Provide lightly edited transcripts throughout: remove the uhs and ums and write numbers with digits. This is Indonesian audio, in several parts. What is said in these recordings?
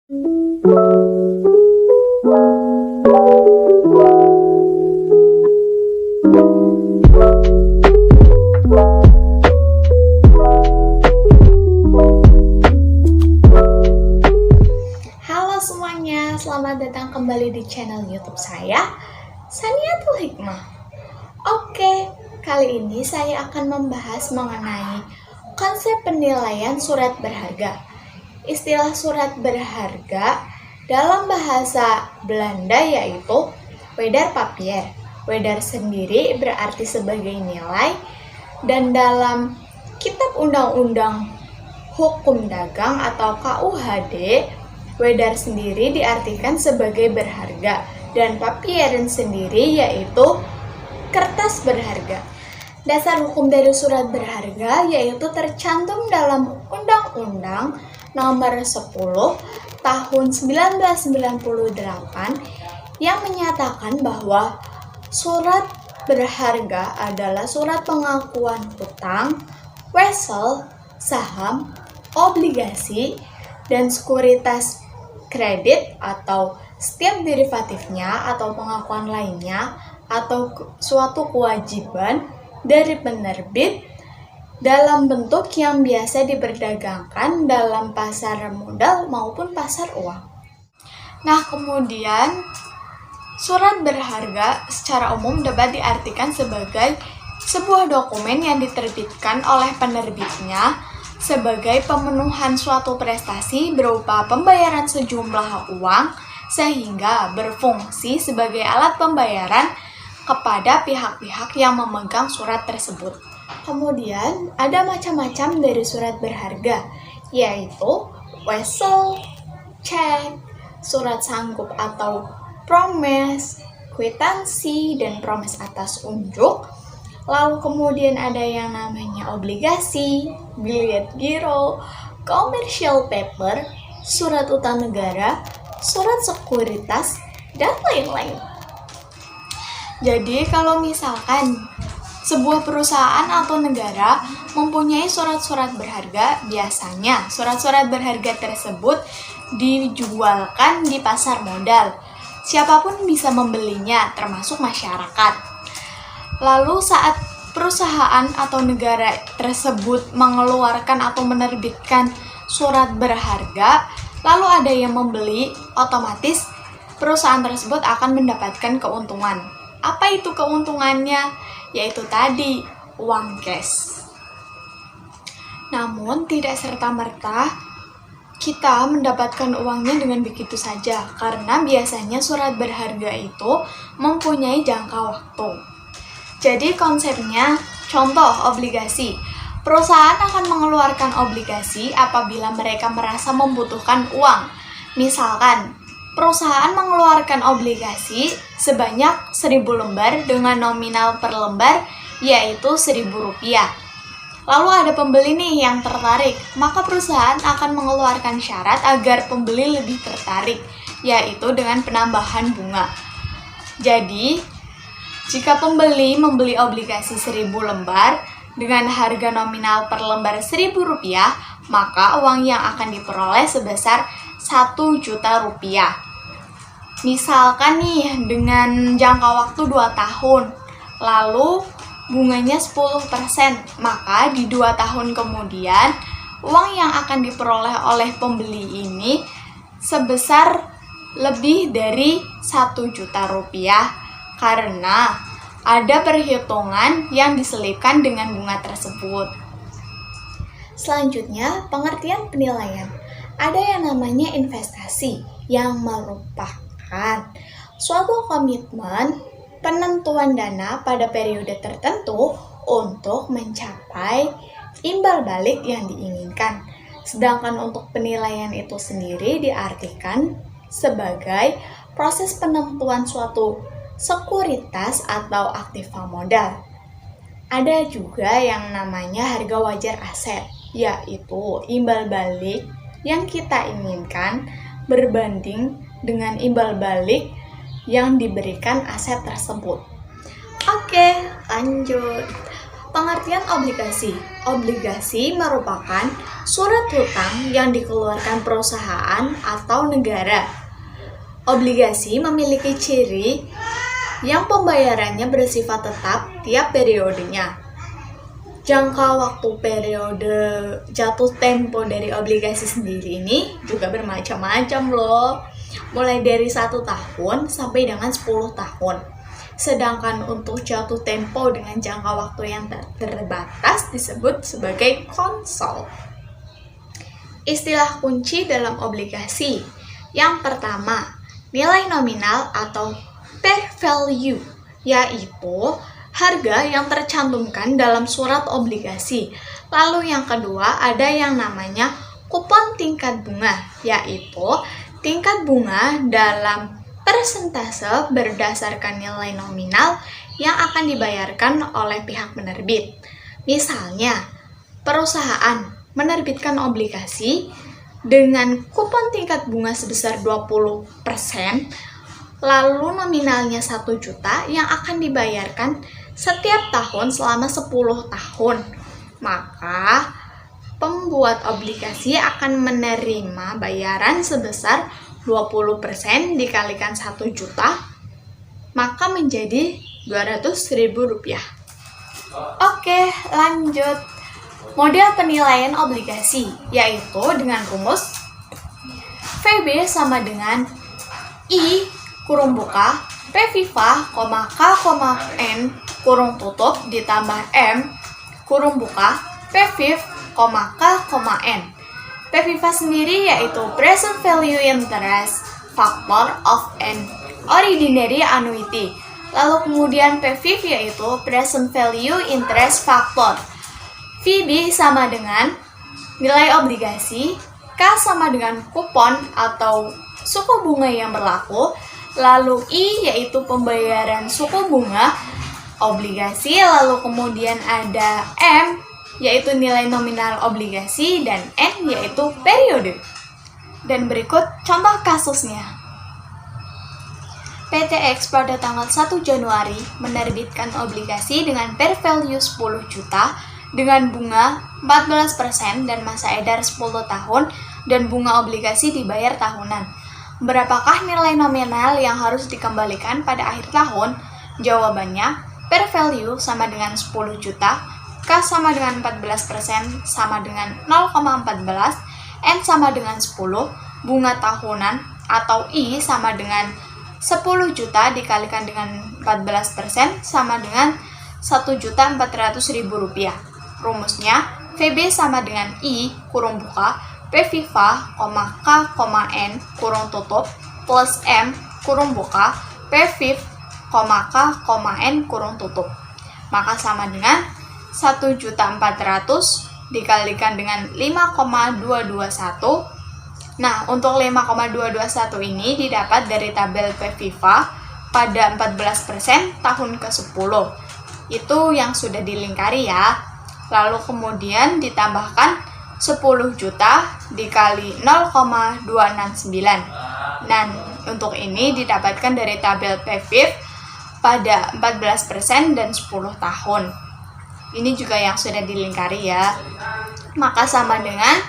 Halo semuanya, selamat datang kembali di channel YouTube saya, Saniatul Hikmah. Oke, kali ini saya akan membahas mengenai konsep penilaian surat berharga. Istilah surat berharga dalam bahasa Belanda yaitu wederpapier. Weder sendiri berarti sebagai nilai, dan dalam Kitab Undang-Undang Hukum Dagang atau KUHD, wedar sendiri diartikan sebagai berharga, dan papieren sendiri yaitu kertas berharga. Dasar hukum dari surat berharga yaitu tercantum dalam Undang-Undang Nomor 10 Tahun 1998 yang menyatakan bahwa surat berharga adalah surat pengakuan hutang, wesel, saham, obligasi, dan sekuritas kredit atau setiap derivatifnya atau pengakuan lainnya atau suatu kewajiban dari penerbit dalam bentuk yang biasa diperdagangkan dalam pasar modal maupun pasar uang. Nah, kemudian surat berharga secara umum dapat diartikan sebagai sebuah dokumen yang diterbitkan oleh penerbitnya sebagai pemenuhan suatu prestasi berupa pembayaran sejumlah uang sehingga berfungsi sebagai alat pembayaran kepada pihak-pihak yang memegang surat tersebut. Kemudian ada macam-macam dari surat berharga, yaitu wesel, cek, surat sanggup atau promes, kwitansi, dan promes atas unjuk. Lalu kemudian ada yang namanya obligasi, billet giro, commercial paper, surat utang negara, surat sekuritas, dan lain-lain. Jadi kalau misalkan sebuah perusahaan atau negara mempunyai surat-surat berharga, biasanya surat-surat berharga tersebut dijualkan di pasar modal. Siapapun bisa membelinya, termasuk masyarakat. Lalu saat perusahaan atau negara tersebut mengeluarkan atau menerbitkan surat berharga, lalu ada yang membeli, otomatis perusahaan tersebut akan mendapatkan keuntungan. Apa itu keuntungannya? Yaitu tadi, uang cash. Namun tidak serta-merta kita mendapatkan uangnya dengan begitu saja, karena biasanya surat berharga itu mempunyai jangka waktu. Jadi konsepnya, contoh obligasi. Perusahaan akan mengeluarkan obligasi apabila mereka merasa membutuhkan uang. Misalkan, perusahaan mengeluarkan obligasi sebanyak 1.000 lembar dengan nominal per lembar yaitu Rp1.000. Lalu ada pembeli nih yang tertarik, maka perusahaan akan mengeluarkan syarat agar pembeli lebih tertarik, yaitu dengan penambahan bunga. Jadi, jika pembeli membeli obligasi 1.000 lembar dengan harga nominal per lembar Rp1.000, maka uang yang akan diperoleh sebesar Rp1.000.000. Misalkan nih dengan jangka waktu 2 tahun, lalu bunganya 10%, maka di 2 tahun kemudian uang yang akan diperoleh oleh pembeli ini sebesar lebih dari Rp1.000.000 karena ada perhitungan yang diselipkan dengan bunga tersebut. Selanjutnya, pengertian penilaian. Ada yang namanya investasi yang merupakan suatu komitmen penentuan dana pada periode tertentu untuk mencapai imbal balik yang diinginkan. Sedangkan untuk penilaian itu sendiri diartikan sebagai proses penentuan suatu sekuritas atau aktiva modal. Ada juga yang namanya harga wajar aset, yaitu imbal balik yang kita inginkan berbanding dengan imbal balik yang diberikan aset tersebut. Oke, lanjut. Pengertian obligasi. Obligasi merupakan surat hutang yang dikeluarkan perusahaan atau negara. Obligasi memiliki ciri yang pembayarannya bersifat tetap tiap periodenya. Jangka waktu periode jatuh tempo dari obligasi sendiri ini juga bermacam-macam loh. Mulai dari 1 tahun sampai dengan 10 tahun. Sedangkan untuk jatuh tempo dengan jangka waktu yang terbatas disebut sebagai konsol. Istilah kunci dalam obligasi. Yang pertama, nilai nominal atau par value, yaitu harga yang tercantumkan dalam surat obligasi. Lalu yang kedua ada yang namanya kupon tingkat bunga, yaitu tingkat bunga dalam persentase berdasarkan nilai nominal yang akan dibayarkan oleh pihak penerbit. Misalnya, perusahaan menerbitkan obligasi dengan kupon tingkat bunga sebesar 20%, lalu nominalnya 1 juta yang akan dibayarkan setiap tahun selama 10 tahun. Maka, pembuat obligasi akan menerima bayaran sebesar 20% dikalikan 1 juta, maka menjadi Rp200.000. Oke, lanjut. Model penilaian obligasi, yaitu dengan rumus VB sama dengan I kurung buka P Viva, K, N kurung tutup ditambah M kurung buka P Viv, K, N. P Viva sendiri yaitu present value interest factor of an ordinary annuity. Lalu kemudian P Viv yaitu present value interest factor. VB sama dengan nilai obligasi, K sama dengan kupon atau suku bunga yang berlaku, lalu I yaitu pembayaran suku bunga obligasi, lalu kemudian ada M yaitu nilai nominal obligasi, dan N yaitu periode. Dan berikut contoh kasusnya. PTX pada tanggal 1 Januari menerbitkan obligasi dengan par value 10 juta dengan bunga 14% dan masa edar 10 tahun dan bunga obligasi dibayar tahunan. Berapakah nilai nominal yang harus dikembalikan pada akhir tahun? Jawabannya, par value sama dengan 10 juta, K sama dengan 14% sama dengan 0,14, N sama dengan 10, bunga tahunan atau I sama dengan 10 juta dikalikan dengan 14% sama dengan Rp1.400.000. Rumusnya, VB sama dengan I kurung buka P Viva, K, N kurung tutup plus M kurung buka P Viv, K, N kurung tutup. Maka sama dengan 1.400.000 dikalikan dengan 5,221. Nah, untuk 5,221 ini didapat dari tabel P Viva pada 14% tahun ke-10. Itu yang sudah dilingkari ya. Lalu kemudian ditambahkan 10 juta dikali 0,269. Dan untuk ini didapatkan dari tabel P Viv pada 14% dan 10 tahun. Ini juga yang sudah dilingkari ya. Maka sama dengan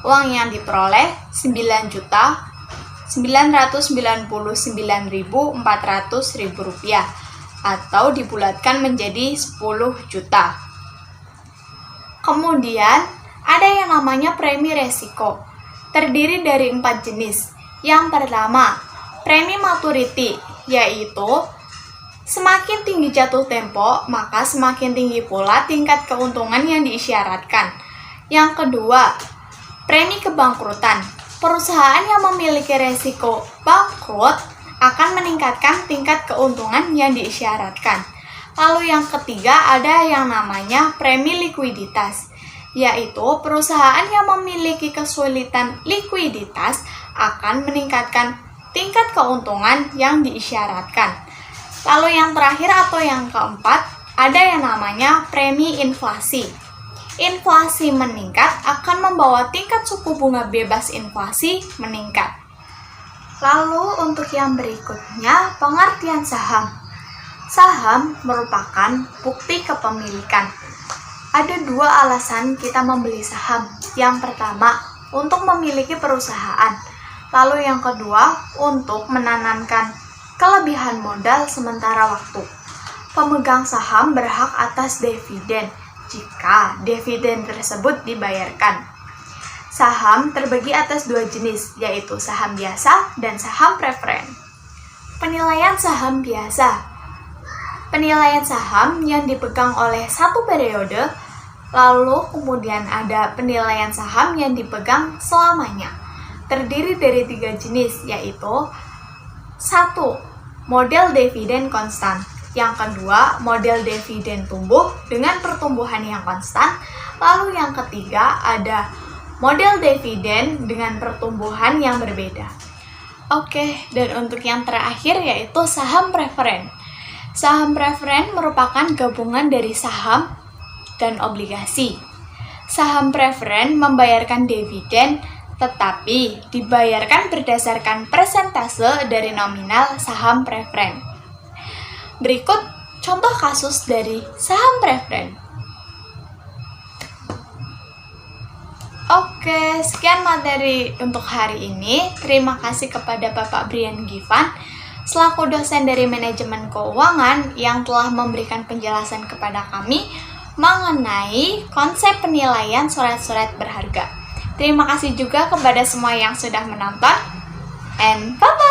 uang yang diperoleh Rp999.400.000 atau dibulatkan menjadi 10 juta. Kemudian ada yang namanya premi resiko. Terdiri dari 4 jenis. Yang pertama, premi maturity, yaitu semakin tinggi jatuh tempo, maka semakin tinggi pula tingkat keuntungan yang diisyaratkan. Yang kedua, premi kebangkrutan. Perusahaan yang memiliki resiko bangkrut akan meningkatkan tingkat keuntungan yang diisyaratkan. Lalu yang ketiga ada yang namanya premi likuiditas, yaitu perusahaan yang memiliki kesulitan likuiditas akan meningkatkan tingkat keuntungan yang diisyaratkan. Lalu yang terakhir atau yang keempat, ada yang namanya premi inflasi. Inflasi meningkat akan membawa tingkat suku bunga bebas inflasi meningkat. Lalu untuk yang berikutnya, pengertian saham. Saham merupakan bukti kepemilikan. Ada dua alasan kita membeli saham. Yang pertama, untuk memiliki perusahaan. Lalu yang kedua, untuk menanamkan kelebihan modal sementara waktu. Pemegang saham berhak atas dividen jika dividen tersebut dibayarkan. Saham terbagi atas dua jenis, yaitu saham biasa dan saham preferen. Penilaian saham biasa. Penilaian saham yang dipegang oleh satu periode, lalu kemudian ada penilaian saham yang dipegang selamanya. Terdiri dari tiga jenis, yaitu 1. Model dividen konstan. Yang kedua, model dividen tumbuh dengan pertumbuhan yang konstan. Lalu yang ketiga, ada model dividen dengan pertumbuhan yang berbeda. Oke, dan untuk yang terakhir yaitu saham preferen. Saham preferen merupakan gabungan dari saham dan obligasi. Saham preferen membayarkan dividen, tetapi dibayarkan berdasarkan persentase dari nominal saham preferen. Berikut contoh kasus dari saham preferen. Oke, sekian materi untuk hari ini. Terima kasih kepada Bapak Brian Givan selaku dosen dari Manajemen Keuangan yang telah memberikan penjelasan kepada kami mengenai konsep penilaian surat-surat berharga. Terima kasih juga kepada semua yang sudah menonton, and bye-bye!